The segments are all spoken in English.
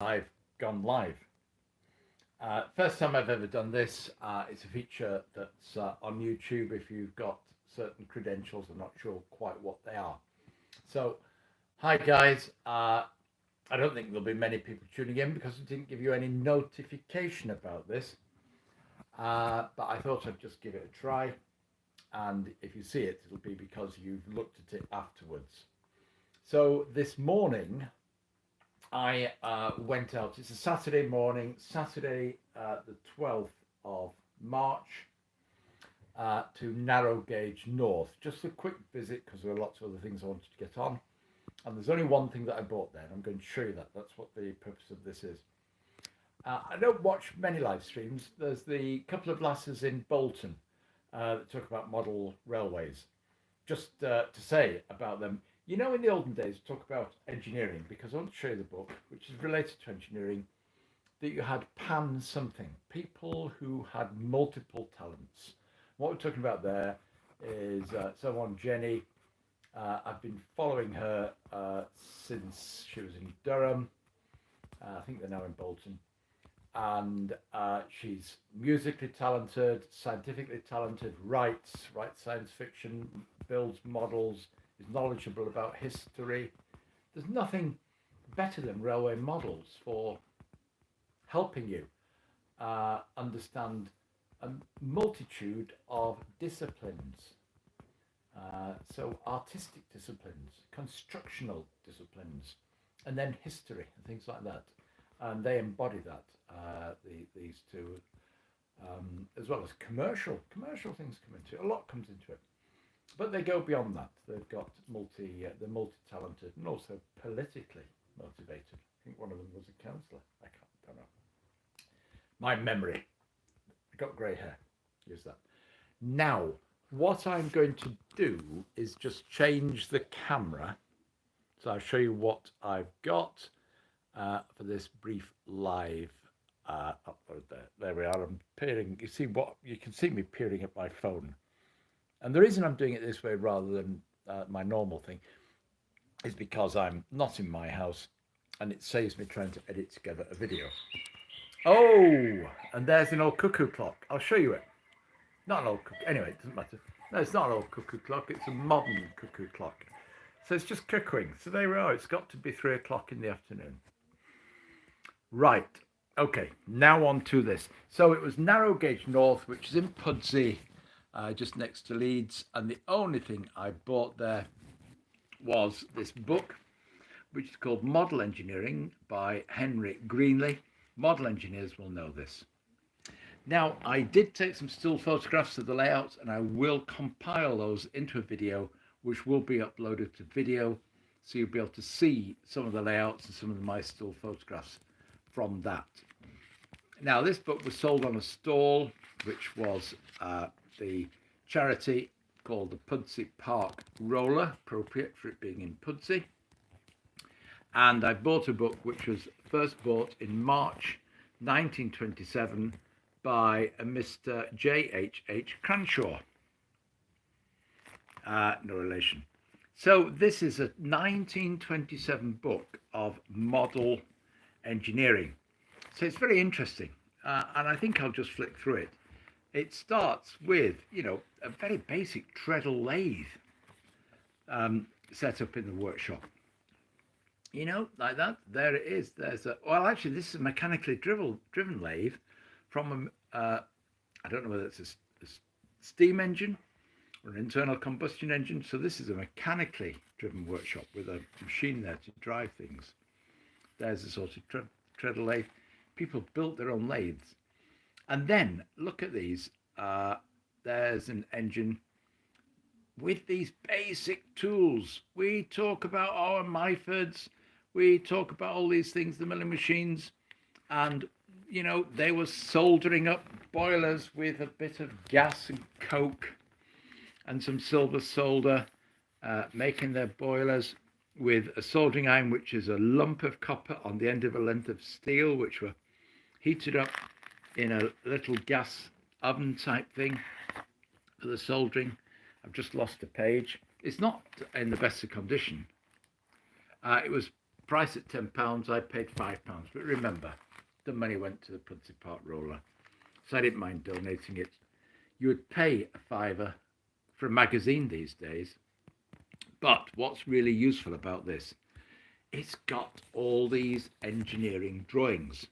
I've gone live. First time I've ever done this. It's a feature that's on YouTube if you've got certain credentials. I'm not sure quite what they are. So, hi guys. I don't think there'll be many people tuning in because I didn't give you any notification about this. But I thought I'd just give it a try. And if you see it, it'll be because you've looked at it afterwards. So, this morning, I went out. It's a Saturday morning, Saturday the 12th of March, to Narrow Gauge North. Just a quick visit because there are lots of other things I wanted to get on. And there's only one thing that I bought there, and I'm going to show you that. That's what the purpose of this is. I don't watch many live streams. There's the couple of lasses in Bolton that talk about model railways. Just to say about them, you know, in the olden days, talk about engineering, because I want to show you the book, which is related to engineering, that you had pan something, people who had multiple talents. What we're talking about there is someone, Jenny. I've been following her since she was in Durham. I think they're now in Bolton. And she's musically talented, scientifically talented, writes science fiction, builds models, is knowledgeable about history. There's nothing better than railway models for helping you understand a multitude of disciplines. So artistic disciplines, constructional disciplines, and then history and things like that. And they embody that, these two, as well as commercial things come into it. A lot comes into it. But they go beyond that. They've got they're multi-talented and also politically motivated. I think one of them was a councillor. Don't know. My memory. I got grey hair. Use that. Now, what I'm going to do is just change the camera. So I'll show you what I've got for this brief live upload there. There we are. I'm peering. You can see me peering at my phone. And the reason I'm doing it this way rather than my normal thing is because I'm not in my house and it saves me trying to edit together a video. Oh, and there's an old cuckoo clock. I'll show you it. Not an old cuckoo. Anyway, it doesn't matter. No, it's not an old cuckoo clock. It's a modern cuckoo clock. So it's just cuckooing. So there we are. It's got to be 3 o'clock in the afternoon. Right. Okay. Now on to this. So it was Narrow Gauge North, which is in Pudsey, just next to Leeds, and the only thing I bought there was this book, which is called Model Engineering by Henry Greenley. Model engineers will know this. Now, I did take some still photographs of the layouts, and I will compile those into a video, which will be uploaded to video, so you'll be able to see some of the layouts and some of my still photographs from that. Now, this book was sold on a stall, which was the charity called the Pudsey Park Roller, appropriate for it being in Pudsey. And I bought a book which was first bought in March 1927 by a Mr. J.H.H. Cranshaw. No relation. So this is a 1927 book of model engineering. So it's very interesting. And I think I'll just flick through it. It starts with, a very basic treadle lathe set up in the workshop. Like that. There it is. Actually, this is a mechanically driven lathe from I don't know whether it's a steam engine or an internal combustion engine. So this is a mechanically driven workshop with a machine there to drive things. There's a sort of treadle lathe. People built their own lathes. And then look at these. There's an engine with these basic tools. We talk about our Myfords. We talk about all these things, the milling machines. And, they were soldering up boilers with a bit of gas and coke and some silver solder, making their boilers with a soldering iron, which is a lump of copper on the end of a length of steel, which were heated up in a little gas oven type thing for the soldering. I've just lost a page. It's not in the best of condition. It was Price at £10, I paid £5. But remember, the money went to the Pudsey Park Roller, so I didn't mind donating it. You would pay a fiver for a magazine these days. But what's really useful about this, it's got all these engineering drawings.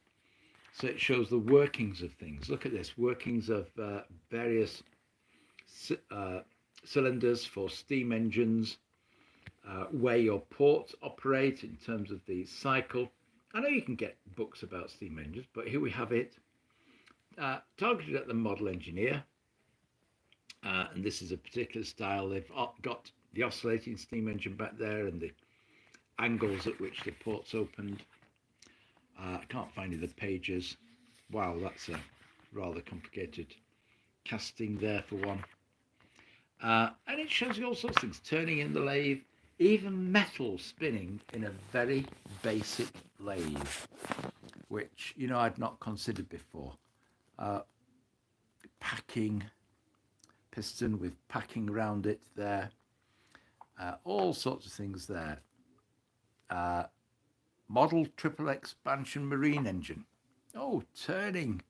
So it shows the workings of things. Look at this, workings of various cylinders for steam engines, where your ports operate in terms of the cycle. I know you can get books about steam engines, but here we have it, targeted at the model engineer. And this is a particular style. They've got the oscillating steam engine back there and the angles at which the ports opened. I can't find any of the pages. Wow, that's a rather complicated casting there for one. And it shows you all sorts of things, turning in the lathe, even metal spinning in a very basic lathe, which, you know, I'd not considered before. Packing, piston with packing around it there, all sorts of things there. Model triple expansion marine engine. Oh, turning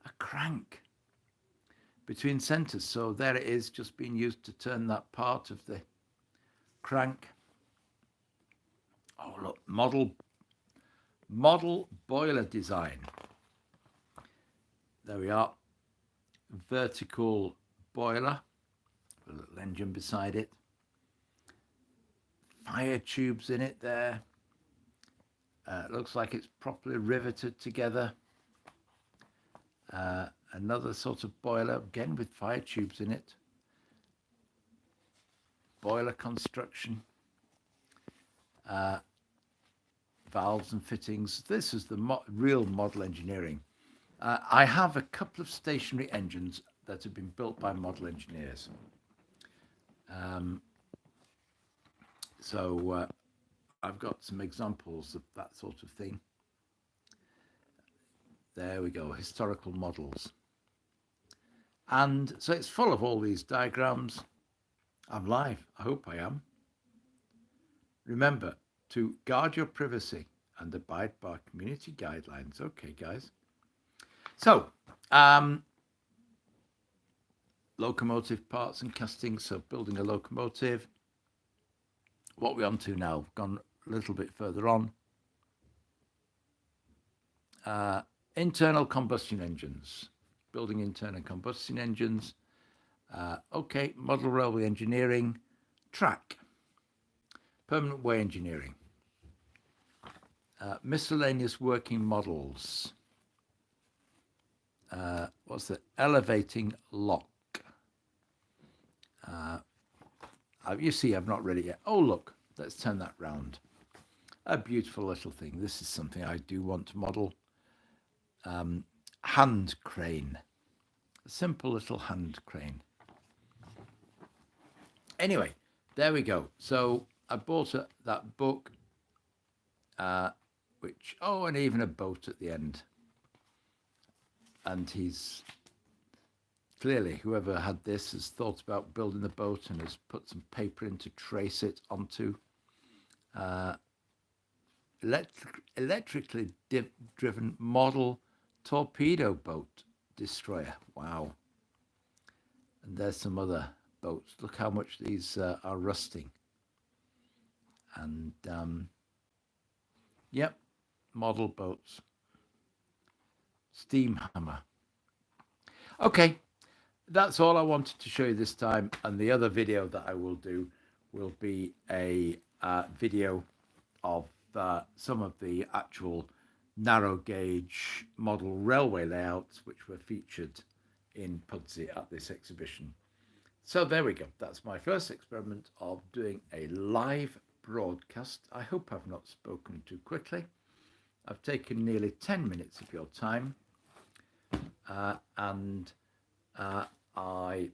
a crank between centers. So there it is, just being used to turn that part of the crank. Oh, look, model boiler design. There we are. Vertical boiler, a little engine beside it. Fire tubes in it there. Looks like it's properly riveted together. Another sort of boiler, again with fire tubes in it. Boiler construction. Valves and fittings. This is the real model engineering. I have a couple of stationary engines that have been built by model engineers. So I've got some examples of that sort of thing. There we go, historical models. And so it's full of all these diagrams. I'm live, I hope I am. Remember to guard your privacy and abide by community guidelines. Okay, guys. So, locomotive parts and castings, so building a locomotive. What we're on to now, gone a little bit further on. Internal combustion engines, building internal combustion engines. Okay, model railway engineering, track, permanent way engineering, miscellaneous working models. What's the elevating lock? You see, I've not read it yet. Oh, look, let's turn that round. A beautiful little thing. This is something I do want to model. Hand crane. A simple little hand crane. Anyway, there we go. So I bought that book, which, oh, and even a boat at the end. And he's clearly, whoever had this has thought about building the boat and has put some paper in to trace it onto. Electrically driven model torpedo boat destroyer. Wow. And there's some other boats. Look how much these are rusting. And yep, model boats. Steam hammer. Okay, that's all I wanted to show you this time. And the other video that I will do will be a video of some of the actual narrow gauge model railway layouts which were featured in Pudsey at this exhibition. So there we go. That's my first experiment of doing a live broadcast. I hope I've not spoken too quickly. I've taken nearly 10 minutes of your time. And I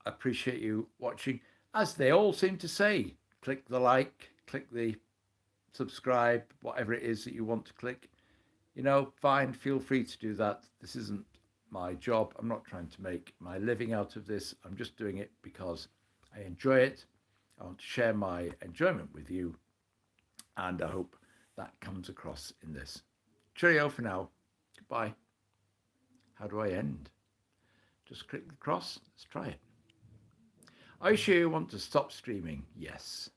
appreciate you watching. As they all seem to say, click the like, click the subscribe, whatever it is that you want to click. You know, fine, feel free to do that. This isn't my job. I'm not trying to make my living out of this. I'm just doing it because I enjoy it. I want to share my enjoyment with you. And I hope that comes across in this. Cheerio for now. Goodbye. How do I end? Just click the cross. Let's try it. Are you sure you want to stop streaming? Yes.